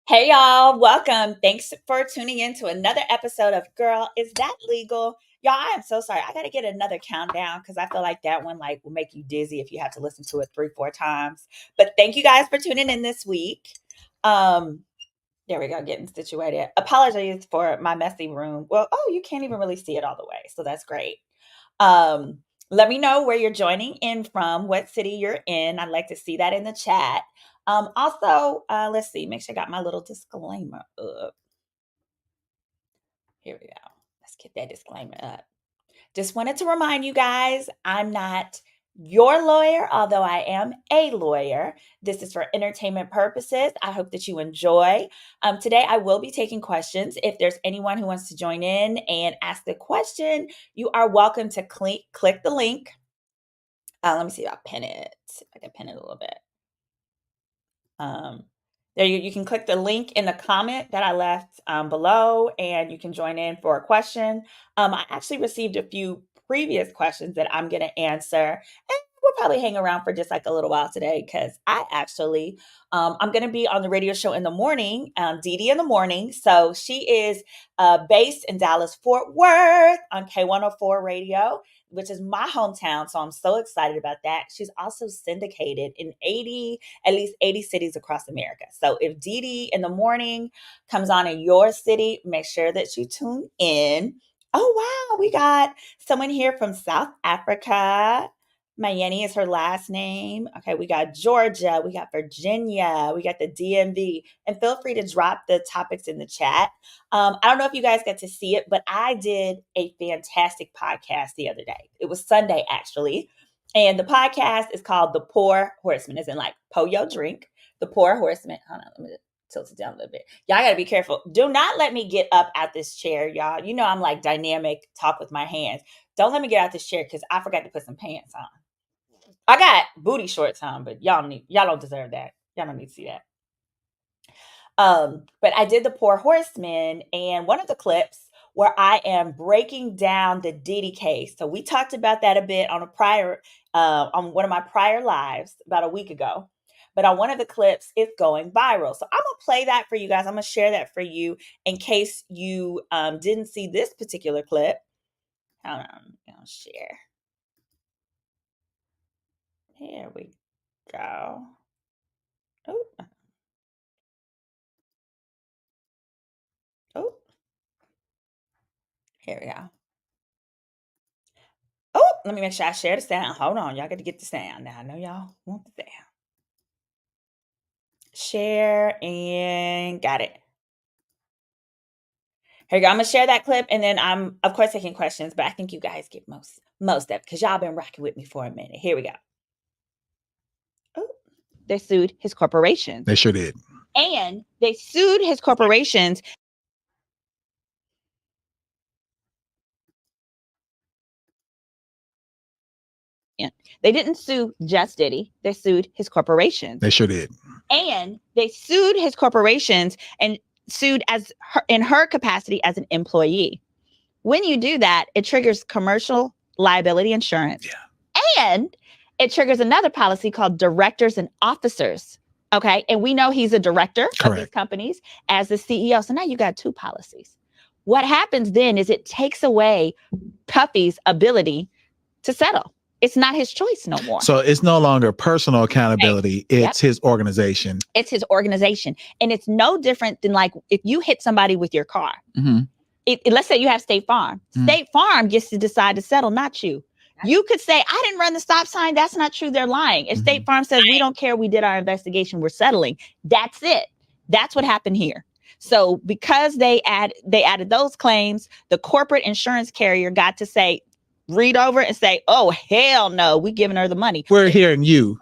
Hey y'all, welcome. Thanks for tuning in to another episode of Girl, Is That Legal? Y'all, I am so sorry. I gotta get another countdown because I feel like that one will make you dizzy if you have to listen to it 3, 4 times. But thank you guys for tuning in this week. Um, there we go, getting situated. Apologies for my messy room. Well, you can't even really see it all the way, so that's great. Um, Let me know where you're joining in from, what city you're in. I'd like to see that in the chat. Also, let's see, make sure I got my little disclaimer up. Here we go. Let's get that disclaimer up. Just wanted to remind you guys, I'm not your lawyer, although I am a lawyer. This is for entertainment purposes. I hope that you enjoy. Today, I will be taking questions. If there's anyone who wants to join in and ask the question, you are welcome to click the link. Let me see if I'll pin it. If I can pin it a little bit. There you can click the link in the comment that I left below, and you can join in for a question. I actually received a few previous questions that I'm going to answer, and we'll probably hang around for just like a little while today because I'm going to be on the radio show in the morning, Diddy in the morning. So she is based in Dallas, Fort Worth on K104 radio, which is my hometown. So I'm so excited about that. She's also syndicated in at least 80 cities across America. So if Didi in the morning comes on in your city, make sure that you tune in. Oh, wow. We got someone here from South Africa. Mayeni is her last name. Okay, we got Georgia, we got Virginia, we got the DMV. And feel free to drop the topics in the chat. I don't know if you guys got to see it, but I did a fantastic podcast the other day. It was Sunday, actually. And the podcast is called The Poor Horseman, as in like pour your drink. The Poor Horseman. Hold on, let me tilt it down a little bit. Y'all got to be careful. Do not let me get up out this chair, y'all. You know I'm like dynamic, talk with my hands. Don't let me get out this chair because I forgot to put some pants on. I got booty shorts on, but y'all don't deserve that. Y'all don't need to see that. But I did The Poor Horseman, and one of the clips where I am breaking down the Diddy case. So we talked about that a bit on on one of my prior lives about a week ago. But on one of the clips, it's going viral. So I'm gonna play that for you guys. I'm gonna share that for you in case you didn't see this particular clip. Hold on, I'll share. Here we go. Oh, oh, here we go. Oh, let me make sure I share the sound. Hold on, y'all got to get the sound. Now I know y'all want the sound. Share and got it. Here you go. I'm gonna share that clip, and then I'm of course taking questions, but I think you guys get most of it because y'all been rocking with me for a minute. Here we go. Oh, they sued his corporations. They sure did. And they sued his corporations. They didn't sue just Diddy. They sued his corporations. They sure did. And they sued his corporations and sued in her capacity as an employee. When you do that, it triggers commercial liability insurance. Yeah. And it triggers another policy called directors and officers. Okay. And we know he's a director of these companies as the CEO. So now you got two policies. What happens then is it takes away Puffy's ability to settle. It's not his choice no more. So it's no longer personal accountability. Okay. It's his organization. It's his organization. And it's no different than like if you hit somebody with your car. Mm-hmm. Let's say you have State Farm. Mm-hmm. State Farm gets to decide to settle, not you. You could say, I didn't run the stop sign. That's not true. They're lying. If mm-hmm. State Farm says, we don't care, we did our investigation, we're settling. That's it. That's what happened here. So because they added those claims, the corporate insurance carrier got to say, read over and say, oh, hell no, we giving her the money. We're hearing you.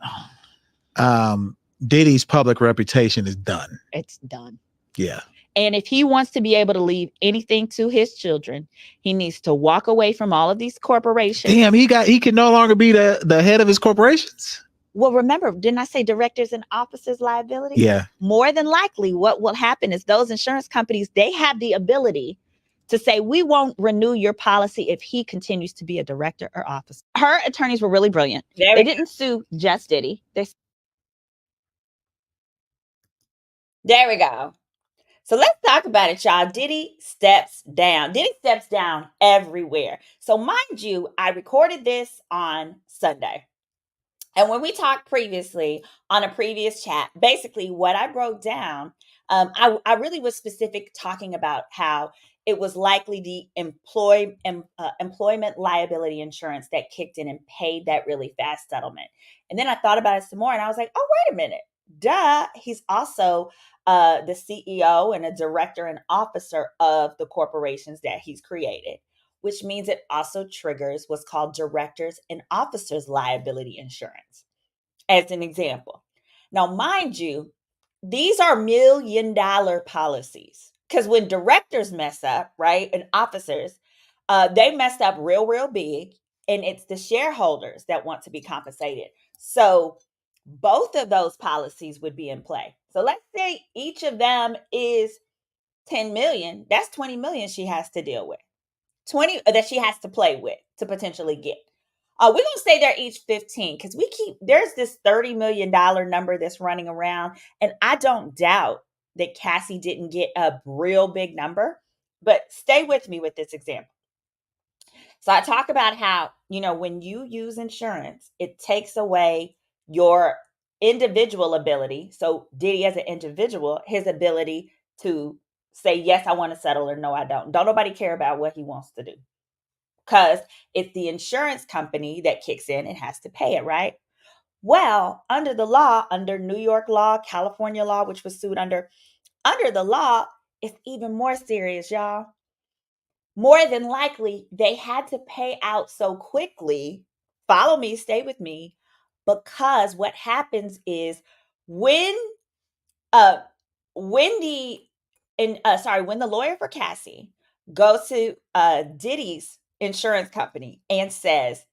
Diddy's public reputation is done. It's done. Yeah. And if he wants to be able to leave anything to his children, he needs to walk away from all of these corporations. Damn, he can no longer be the head of his corporations. Well, remember, didn't I say directors and officers liability? Yeah. More than likely, what will happen is those insurance companies, they have the ability to say, we won't renew your policy if he continues to be a director or officer. Her attorneys were really brilliant. They didn't sue just Diddy. There we go. So let's talk about it, y'all. Diddy steps down. Diddy steps down everywhere. So, mind you, I recorded this on Sunday. And when we talked previously on a previous chat, basically what I broke down, I really was specific talking about how it was likely the employment liability insurance that kicked in and paid that really fast settlement. And then I thought about it some more and I was like, oh, wait a minute. Duh. He's also the CEO and a director and officer of the corporations that he's created, which means it also triggers what's called directors and officers liability insurance, as an example. Now, mind you, these are $1 million policies because when directors mess up, right, and officers, they messed up real big, and it's the shareholders that want to be compensated. So both of those policies would be in play. So let's say each of them is 10 million. That's 20 million she has to deal with. 20 that she has to play with to potentially get. We're gonna say they're each 15 because there's this $30 million number that's running around, and I don't doubt that Cassie didn't get a real big number, but stay with me with this example. So I talk about how, when you use insurance, it takes away your individual ability. So Diddy as an individual, his ability to say, yes, I want to settle, or no, I don't. Don't nobody care about what he wants to do, because it's the insurance company that kicks in and has to pay it, right? Well, under the law, under New York law, California law, which was sued under the law, it's even more serious, y'all. More than likely, they had to pay out so quickly. Follow me, stay with me, because what happens is when uh when the when the lawyer for Cassie goes to Diddy's insurance company and says,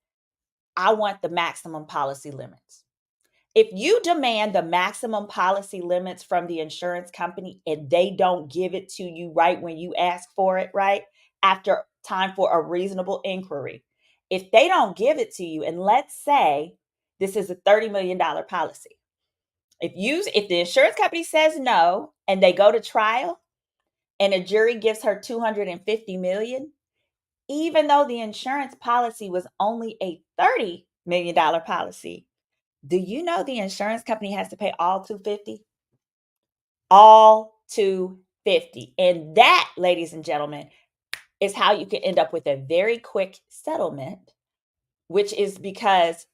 I want the maximum policy limits. If you demand the maximum policy limits from the insurance company and they don't give it to you right when you ask for it, right? After time for a reasonable inquiry, if they don't give it to you, and let's say this is a $30 million policy, if the insurance company says no and they go to trial and a jury gives her 250 million, even though the insurance policy was only a $30 million policy, do you know the insurance company has to pay all 250? All 250. And that, ladies and gentlemen, is how you can end up with a very quick settlement, which is because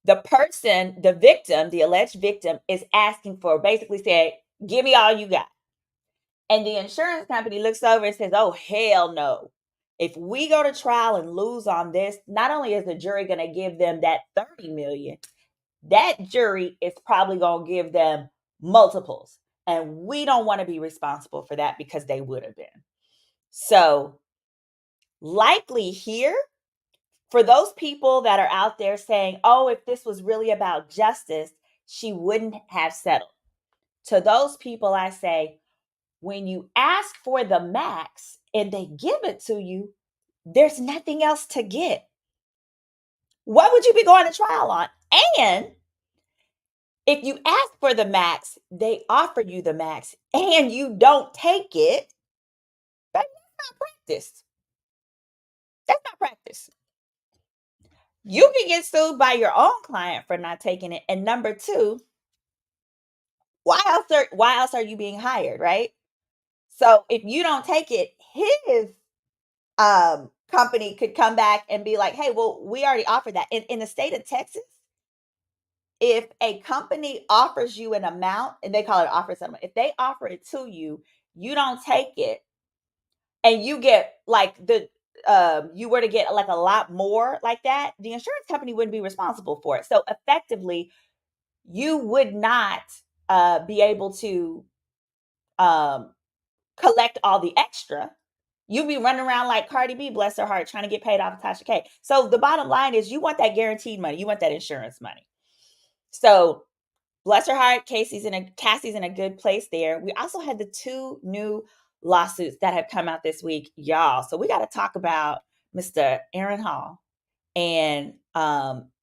the person, the victim, the alleged victim, is asking for, basically saying, give me all you got. And the insurance company looks over and says, oh, hell no. If we go to trial and lose on this, not only is the jury going to give them that 30 million, that jury is probably going to give them multiples. And we don't want to be responsible for that because they would have been. So, likely here, for those people that are out there saying, oh, if this was really about justice, she wouldn't have settled. To those people, I say, when you ask for the max and they give it to you, there's nothing else to get. What would you be going to trial on? And if you ask for the max, they offer you the max and you don't take it, that's not practice. That's not practice. You can get sued by your own client for not taking it. And number two, why else are you being hired, right? So if you don't take it, his company could come back and be like, hey, well, we already offered that. In the state of Texas, if a company offers you an amount, and they call it offer settlement, if they offer it to you, you don't take it, and you get like you were to get like a lot more like that, the insurance company wouldn't be responsible for it. So effectively, you would not be able to um, collect all the extra. You'd be running around like Cardi B, bless her heart, trying to get paid off of Tasha K. So the bottom line is, you want that guaranteed money. You want that insurance money. So bless her heart, Cassie's in a good place there. We also had the two new lawsuits that have come out this week, y'all. So we got to talk about Mr. Aaron Hall and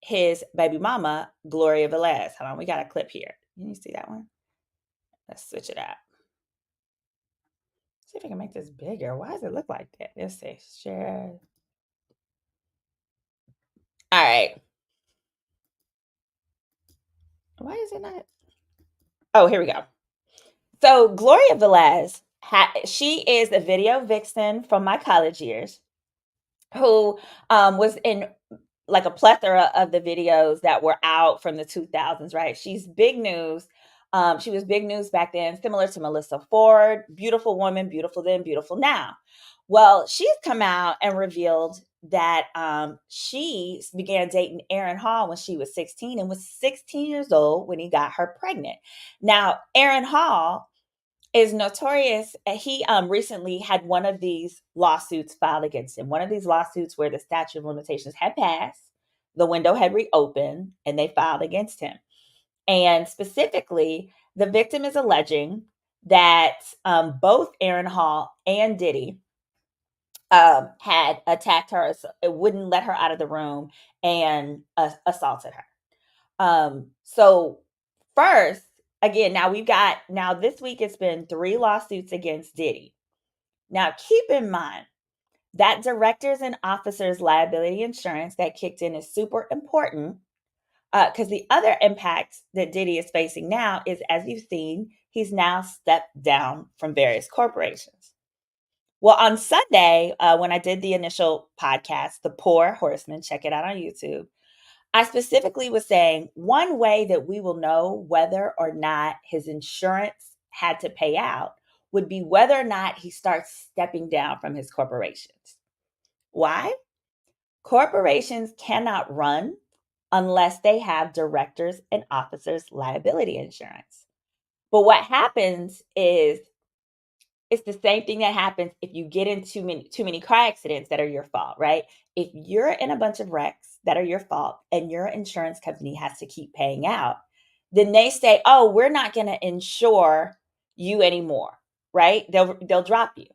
his baby mama, Gloria Velez. Hold on, we got a clip here. Can you see that one? Let's switch it out. See if I can make this bigger. Why does it look like that? Let's see. Share. All right. Why is it not? Oh, here we go. So Gloria Velez, she is a video vixen from my college years who was in like a plethora of the videos that were out from the 2000s, right? She's big news. She was big news back then, similar to Melissa Ford, beautiful woman, beautiful then, beautiful now. Well, she's come out and revealed that she began dating Aaron Hall when she was 16 and was 16 years old when he got her pregnant. Now, Aaron Hall is notorious. He recently had one of these lawsuits filed against him. One of these lawsuits where the statute of limitations had passed, the window had reopened, and they filed against him. And specifically, the victim is alleging that both Aaron Hall and Diddy had attacked her, wouldn't let her out of the room, and assaulted her. So first, again, now this week it's been 3 lawsuits against Diddy. Now keep in mind that directors and officers liability insurance that kicked in is super important because the other impact that Diddy is facing now is, as you've seen, he's now stepped down from various corporations. Well, on Sunday, when I did the initial podcast, The Poor Horseman, check it out on YouTube, I specifically was saying one way that we will know whether or not his insurance had to pay out would be whether or not he starts stepping down from his corporations. Why? Corporations cannot run unless they have directors and officers liability insurance. But what happens is it's the same thing that happens if you get in too many car accidents that are your fault, right? If you're in a bunch of wrecks that are your fault and your insurance company has to keep paying out, then they say, "Oh, we're not going to insure you anymore," right? They'll drop you.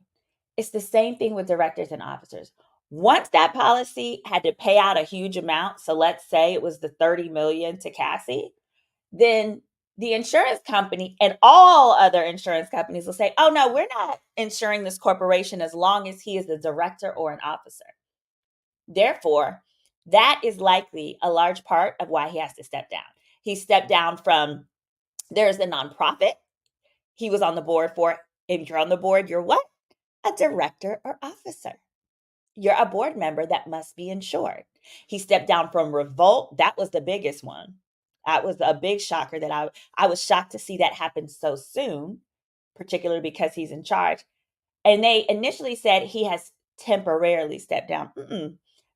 It's the same thing with directors and officers. Once that policy had to pay out a huge amount, so let's say it was the 30 million to Cassie, then the insurance company and all other insurance companies will say, "Oh, no, we're not insuring this corporation as long as he is a director or an officer." Therefore, that is likely a large part of why he has to step down. He stepped down from, there's a nonprofit he was on the board for. If you're on the board, you're what? A director or officer. You're a board member that must be insured. He stepped down from Revolt. That was the biggest one. That was a big shocker that I was shocked to see that happen so soon, particularly because he's in charge. And they initially said he has temporarily stepped down.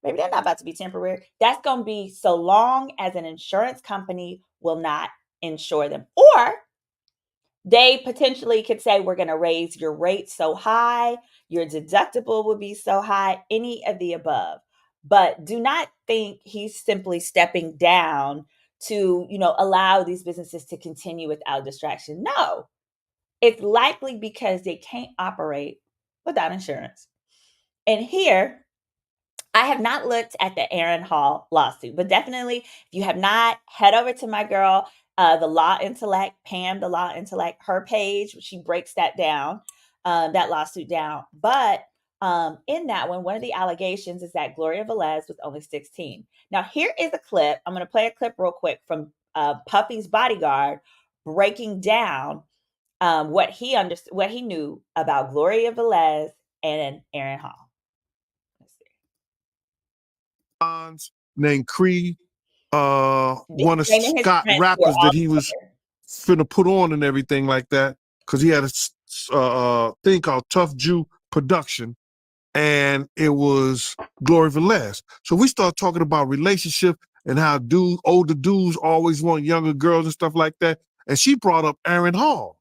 Maybe they're not about to be temporary. That's going to be so long as an insurance company will not insure them. Or they potentially could say, "We're going to raise your rate so high, your deductible will be so high," any of the above. But do not think he's simply stepping down to, allow these businesses to continue without distraction. No, it's likely because they can't operate without insurance. And here, I have not looked at the Aaron Hall lawsuit, but definitely, if you have not, head over to my girl, the Law Intellect, Pam, the Law Intellect, her page. She breaks that down, that lawsuit down. But in that one of the allegations is that Gloria Velez was only 16. Now, here is a clip. I'm going to play a clip real quick from Puffy's bodyguard breaking down what he knew about Gloria Velez and Aaron Hall. Named Cree, one of Naming his Scott friends who were rappers all that he was finna put on and everything like that, because he had a thing called Tough Jew Production, and it was Glory Velez. So we start talking about relationship and how older dudes always want younger girls and stuff like that. And she brought up Aaron Hall.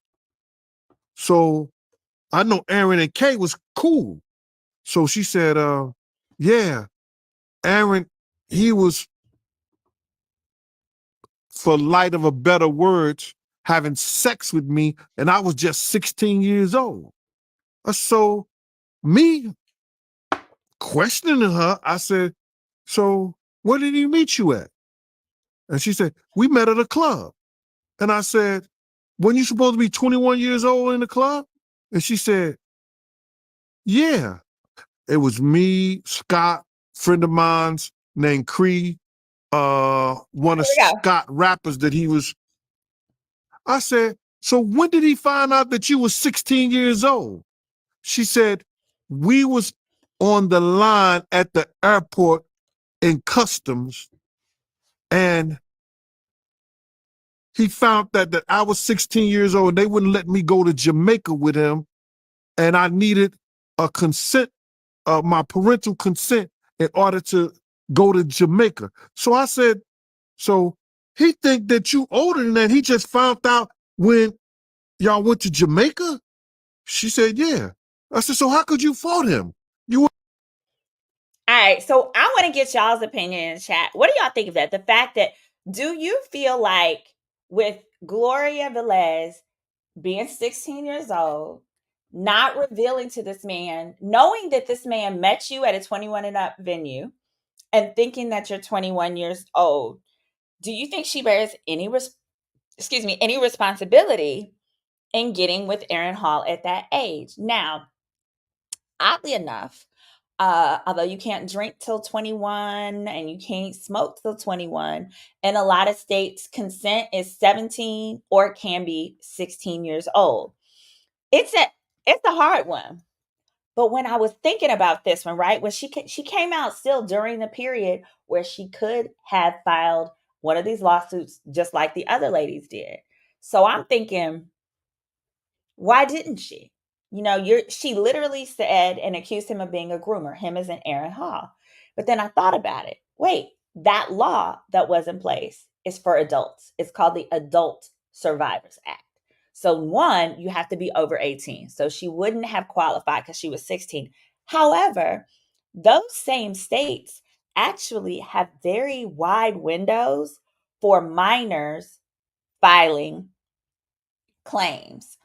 So I know Aaron and Kay was cool. So she said, yeah, Aaron, he was, for light of a better words, having sex with me, and I was just 16 years old. So me questioning her, I said, "So where did he meet you at?" And she said, "We met at a club." And I said, "When you supposed to be 21 years old in the club?" And she said, Yeah, it was me, Scott, friend of mine's named Cree, one of Here we go. Scott rappers that he was. I said, so when did he find out that you was 16 years old? She said, we was on the line at the airport in customs, and he found that I was 16 years old and they wouldn't let me go to Jamaica with him, and I needed a consent, my parental consent in order to go to Jamaica. So I said, so he think that you older than that. He just found out when y'all went to Jamaica? She said, yeah. I said, so how could you fault him? You were. All right, so I want to get y'all's opinion in the chat. What do y'all think of that? The fact that, do you feel like with Gloria Velez being 16 years old, not revealing to this man, knowing that this man met you at a 21 and up venue, and thinking that you're 21 years old, do you think she bears any responsibility in getting with Aaron Hall at that age? Now, oddly enough, although you can't drink till 21 and you can't smoke till 21, in a lot of states, consent is 17 or it can be 16 years old. It's a it's a hard one. But when I was thinking about this one, right, when she came out still during the period where she could have filed one of these lawsuits just like the other ladies did. So I'm thinking, why didn't she? She literally said and accused him of being a groomer, him as an Aaron Hall. But then I thought about it. Wait, that law that was in place is for adults. It's called the Adult Survivors Act. So one, you have to be over 18. So she wouldn't have qualified because she was 16. However, those same states actually have very wide windows for minors filing claims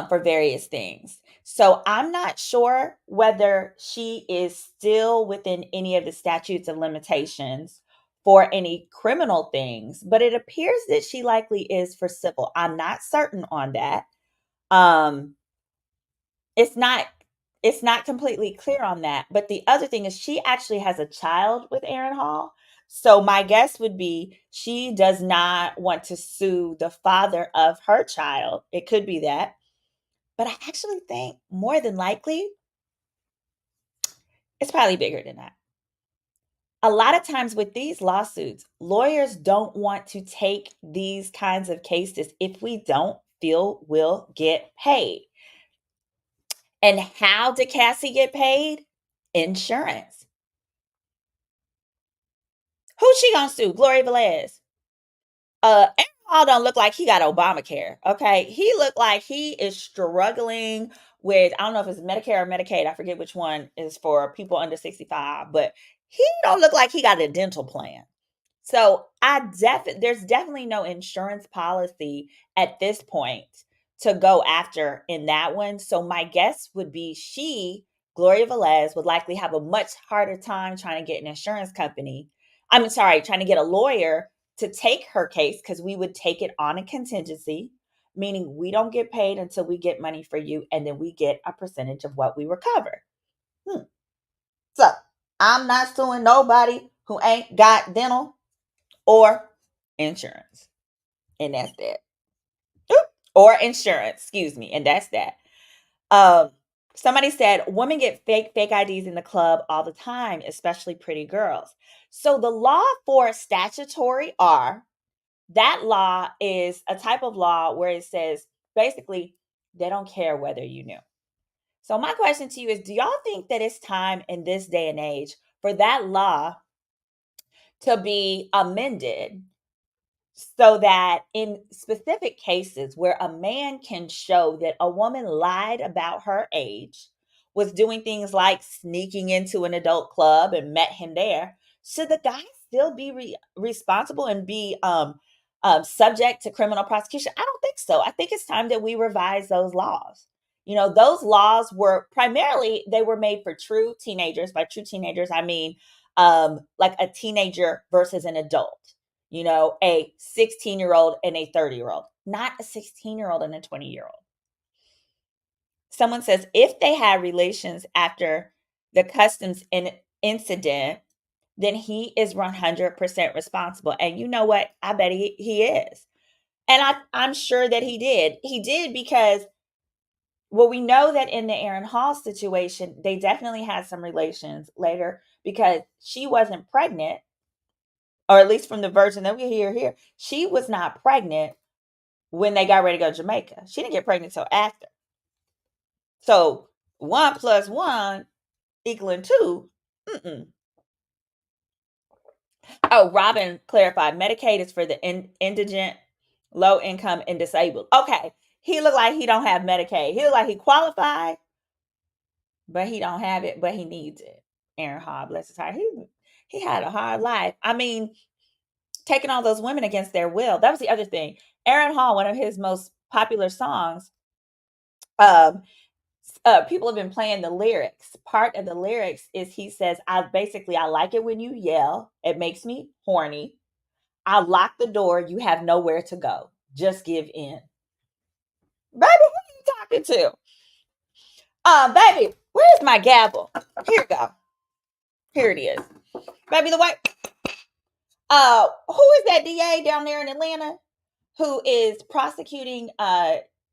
for various things. So I'm not sure whether she is still within any of the statutes of limitations for any criminal things, but it appears that she likely is for civil. I'm not certain on that. Um, it's not it's not completely clear on that. But the other thing is she actually has a child with Aaron Hall. So my guess would be she does not want to sue the father of her child. It could be that. But I actually think more than likely it's probably bigger than that. A lot of times with these lawsuits, lawyers don't want to take these kinds of cases if we don't feel we'll get paid. And how did Cassie get paid? Insurance. Who's she gonna sue? Gloria Velez. Aaron Hall don't look like he got Obamacare. Okay, he looked like he is struggling with, I don't know if it's Medicare or Medicaid. I forget which one is for people under 65, but he don't look like he got a dental plan. So there's definitely no insurance policy at this point to go after in that one. So my guess would be Gloria Velez, would likely have a much harder time trying to get an insurance company. I'm sorry, trying to get a lawyer to take her case because we would take it on a contingency, meaning we don't get paid until we get money for you, and then we get a percentage of what we recover. Hmm. So I'm not suing nobody who ain't got dental or insurance. And that's that. Oop. Or insurance, excuse me. And that's that. Um, Somebody said women get fake IDs in the club all the time, especially pretty girls. So the law for statutory R, that law is a type of law where it says basically they don't care whether you knew. So my question to you is, do y'all think that it's time in this day and age for that law to be amended so that in specific cases where a man can show that a woman lied about her age, was doing things like sneaking into an adult club and met him there, should the guy still be responsible and be subject to criminal prosecution? I don't think so. I think it's time that we revise those laws. Those laws were primarily, they were made for true teenagers. By true teenagers, I mean like a teenager versus an adult, a 16-year-old and a 30-year-old, not a 16-year-old and a 20-year-old. Someone says if they had relations after the customs incident, then he is 100% responsible. And you know what? I bet he is. And I'm sure that he did. He did because, well, we know that in the Aaron Hall situation, they definitely had some relations later because she wasn't pregnant, or at least from the version that we hear here, she was not pregnant when they got ready to go to Jamaica. She didn't get pregnant until after. So 1 plus 1 equaling 2. Mm-mm. Oh, Robin clarified Medicaid is for the indigent, low income, and disabled. Okay. He looked like he don't have Medicaid. He looked like he qualified, but he don't have it, but he needs it. Aaron Hall, bless his heart. He had a hard life. I mean, taking all those women against their will. That was the other thing. Aaron Hall, one of his most popular songs, um, people have been playing the lyrics. Part of the lyrics is he says, I like it when you yell. It makes me horny. I lock the door. You have nowhere to go. Just give in. Baby, who are you talking to? Baby, where's my gavel? Here we go. Here it is. Baby, the white. Who is that DA down there in Atlanta who is prosecuting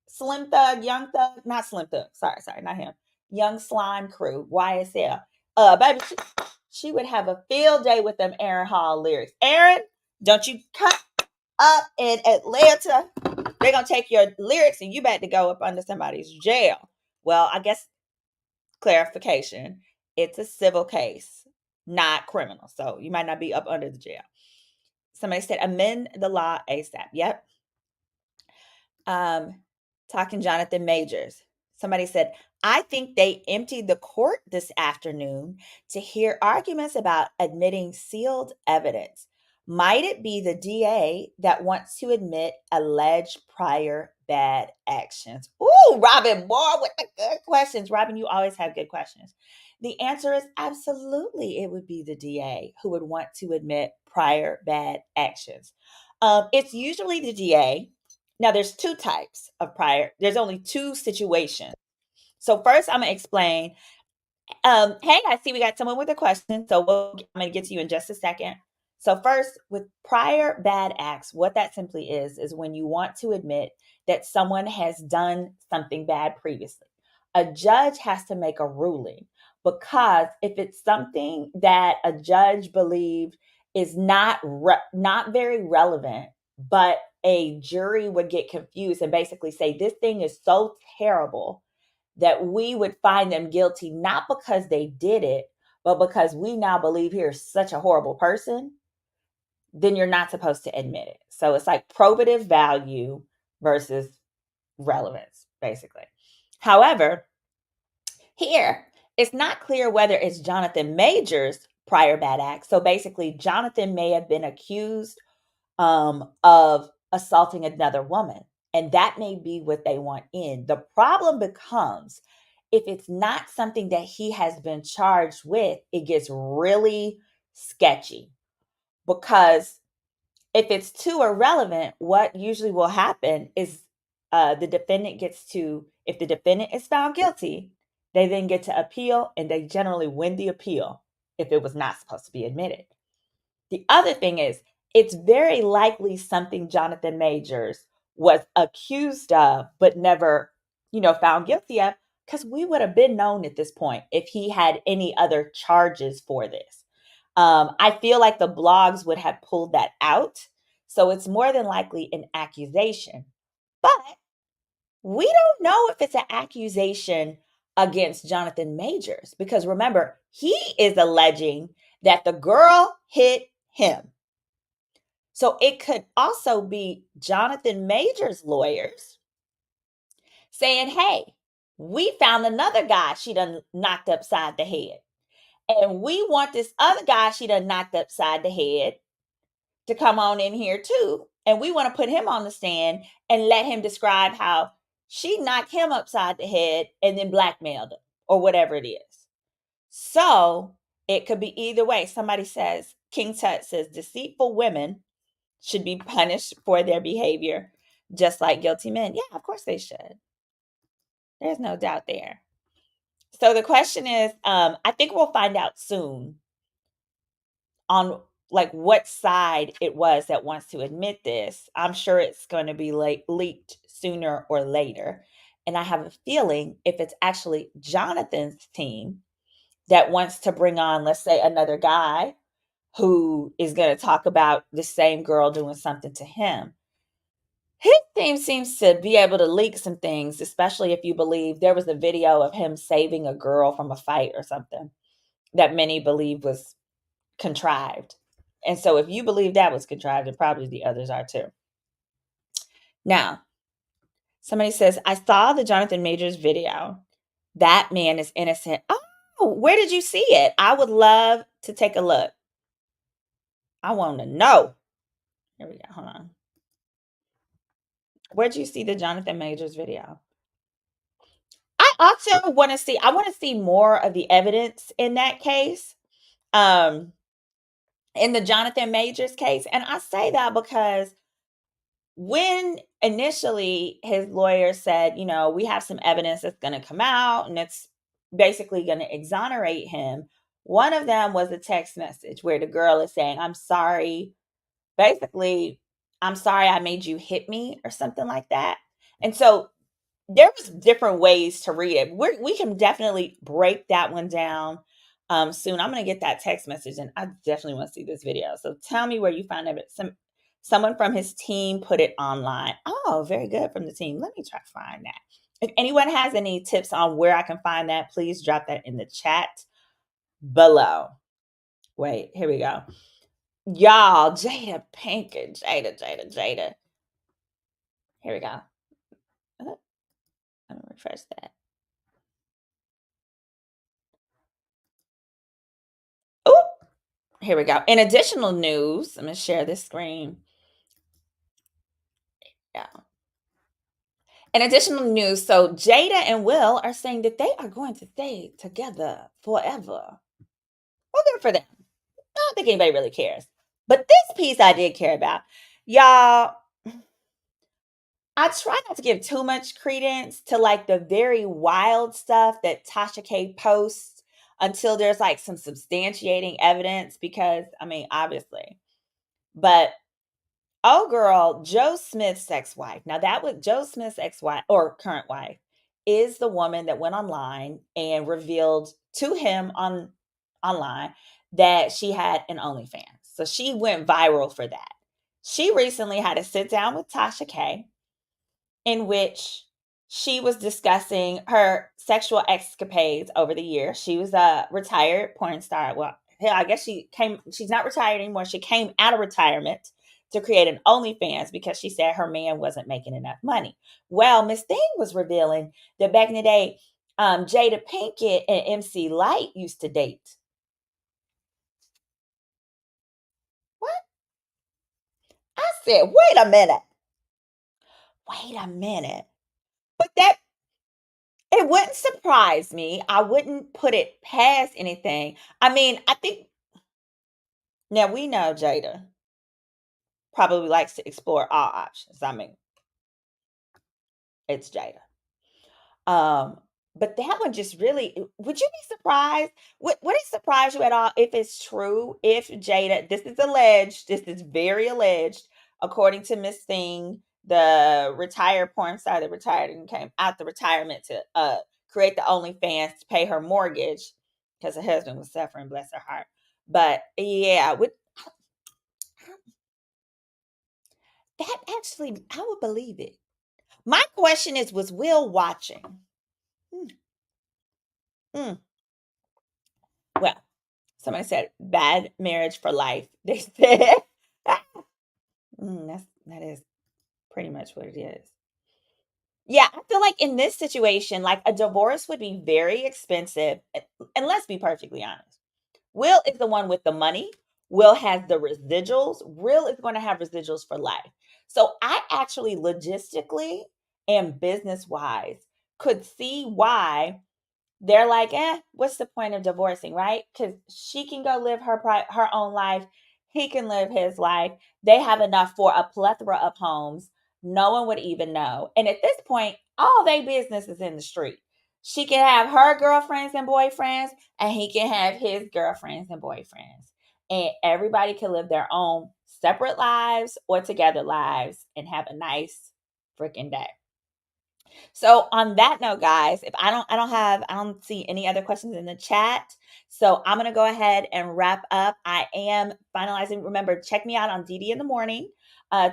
Slim Thug, Young Thug, not Slim Thug. Sorry, not him. Young Slime Crew, YSL. Baby, she would have a field day with them Aaron Hall lyrics. Aaron, don't you come up in Atlanta. They're gonna take your lyrics and you about to go up under somebody's jail. Well, I guess clarification. It's a civil case, not criminal. So you might not be up under the jail. Somebody said amend the law ASAP. Yep. um, Talking Jonathan Majors. Somebody said, I think they emptied the court this afternoon to hear arguments about admitting sealed evidence. Might it be the DA that wants to admit alleged prior bad actions? Ooh, Robin Moore with the good questions. Robin, you always have good questions. The answer is absolutely it would be the DA who would want to admit prior bad actions. It's usually the DA. Now, there's two types of prior. There's only two situations. So first, I'm gonna explain. Hey, I see we got someone with a question, so I'm gonna get to you in just a second. So first, with prior bad acts, what that simply is when you want to admit that someone has done something bad previously. A judge has to make a ruling because if it's something that a judge believed is not very relevant, but a jury would get confused and basically say this thing is so terrible that we would find them guilty not because they did it, but because we now believe he's such a horrible person, then you're not supposed to admit it. So it's like probative value versus relevance, basically. However, here, it's not clear whether it's Jonathan Majors' prior bad acts. So basically, Jonathan may have been accused of assaulting another woman. And that may be what they want in. The problem becomes if it's not something that he has been charged with, it gets really sketchy. Because if it's too irrelevant, what usually will happen is the defendant gets to, if the defendant is found guilty, they then get to appeal and they generally win the appeal if it was not supposed to be admitted. The other thing is, it's very likely something Jonathan Majors was accused of, but never, found guilty of, because we would have been known at this point if he had any other charges for this. I feel like the blogs would have pulled that out. So it's more than likely an accusation. But we don't know if it's an accusation against Jonathan Majors, because remember, he is alleging that the girl hit him. So it could also be Jonathan Majors' lawyers saying, hey, we found another guy she done knocked upside the head. And we want this other guy she done knocked upside the head to come on in here too. And we want to put him on the stand and let him describe how she knocked him upside the head and then blackmailed him or whatever it is. So it could be either way. Somebody says, King Tut says, deceitful women should be punished for their behavior, just like guilty men. Yeah, of course they should. There's no doubt there. So the question is, I think we'll find out soon on like what side it was that wants to admit this. I'm sure it's going to be leaked sooner or later. And I have a feeling if it's actually Jonathan's team that wants to bring on, let's say, another guy who is going to talk about the same girl doing something to him. His team seems to be able to leak some things, especially if you believe there was a video of him saving a girl from a fight or something that many believe was contrived. And so if you believe that was contrived, then probably the others are too. Now, somebody says, I saw the Jonathan Majors video. That man is innocent. Oh, where did you see it? I would love to take a look. I want to know. Here we go. Hold on. Where'd you see the Jonathan Majors video? I also want to see, I want to see more of the evidence in that case. Um, in the Jonathan Majors case. And I say that because when initially his lawyer said, we have some evidence that's going to come out and it's basically going to exonerate him, one of them was a text message where the girl is saying, I'm sorry. Basically, I'm sorry I made you hit me or something like that. And so there was different ways to read it. We can definitely break that one down soon. I'm going to get that text message, and I definitely want to see this video. So tell me where you found it. Someone from his team put it online. Oh, very good from the team. Let me try to find that. If anyone has any tips on where I can find that, please drop that in the chat below. Wait, here we go. Y'all, Jada Pinkett, Jada. Here we go. Let me refresh that. Oh, here we go. In additional news, I'm going to share this screen. Yeah. In additional news, so Jada and Will are saying that they are going to stay together forever. Well, good for them. I don't think anybody really cares. But this piece I did care about. Y'all, I try not to give too much credence to like the very wild stuff that Tasha K posts until there's like some substantiating evidence because, I mean, obviously. But oh, girl, Joe Smith's ex-wife. Now that was Joe Smith's ex-wife or current wife is the woman that went online and revealed to him online that she had an OnlyFans. So she went viral for that. She recently had a sit down with Tasha K in which she was discussing her sexual escapades over the years. She was a retired porn star. Well, hell, I guess she's not retired anymore. She came out of retirement to create an OnlyFans because she said her man wasn't making enough money. Well, Miss Thing was revealing that back in the day, Jada Pinkett and MC Light used to date. What? I said, wait a minute. Wait a minute. But that it wouldn't surprise me. I wouldn't put it past anything. I mean, I think now we know Jada probably likes to explore all options. I mean, it's Jada. Um, but that one just really would you be surprised? Would it surprise you at all if it's true? If Jada, this is alleged, this is very alleged, according to Miss Thing, the retired porn star that retired and came out the retirement to create the OnlyFans to pay her mortgage because her husband was suffering, bless her heart. But yeah, with that actually, I would believe it. My question is, was Will watching? Hmm. Hmm. Well, somebody said bad marriage for life. They said that is pretty much what it is. Yeah, I feel like in this situation, like a divorce would be very expensive. And let's be perfectly honest. Will is the one with the money. Will has the residuals. Will is going to have residuals for life. So I actually logistically and business wise could see why they're like, what's the point of divorcing, right? Because she can go live her own life. He can live his life. They have enough for a plethora of homes. No one would even know. And at this point, All they business is in the street. She can have her girlfriends and boyfriends, and he can have his girlfriends and boyfriends. And everybody can live their own separate lives or together lives and have a nice freaking day. So on that note, guys, if I don't see any other questions in the chat. So I'm gonna go ahead and wrap up. I am finalizing. Remember, check me out on Diddy in the morning.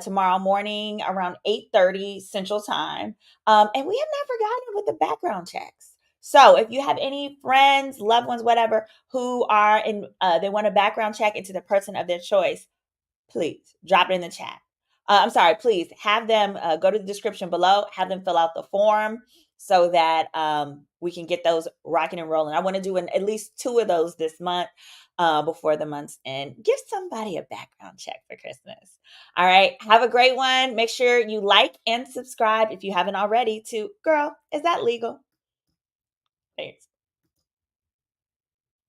Tomorrow morning around 8:30 Central Time. And we have not forgotten with the background checks. So if you have any friends, loved ones, whatever, who are in they want a background check into the person of their choice, please drop it in the chat. I'm sorry, please have them go to the description below, have them fill out the form so that we can get those rocking and rolling. I want to do at least 2 of those this month before the month's end. Give somebody a background check for Christmas. All right. Have a great one. Make sure you like and subscribe if you haven't already to Girl, Is That Legal? Thanks.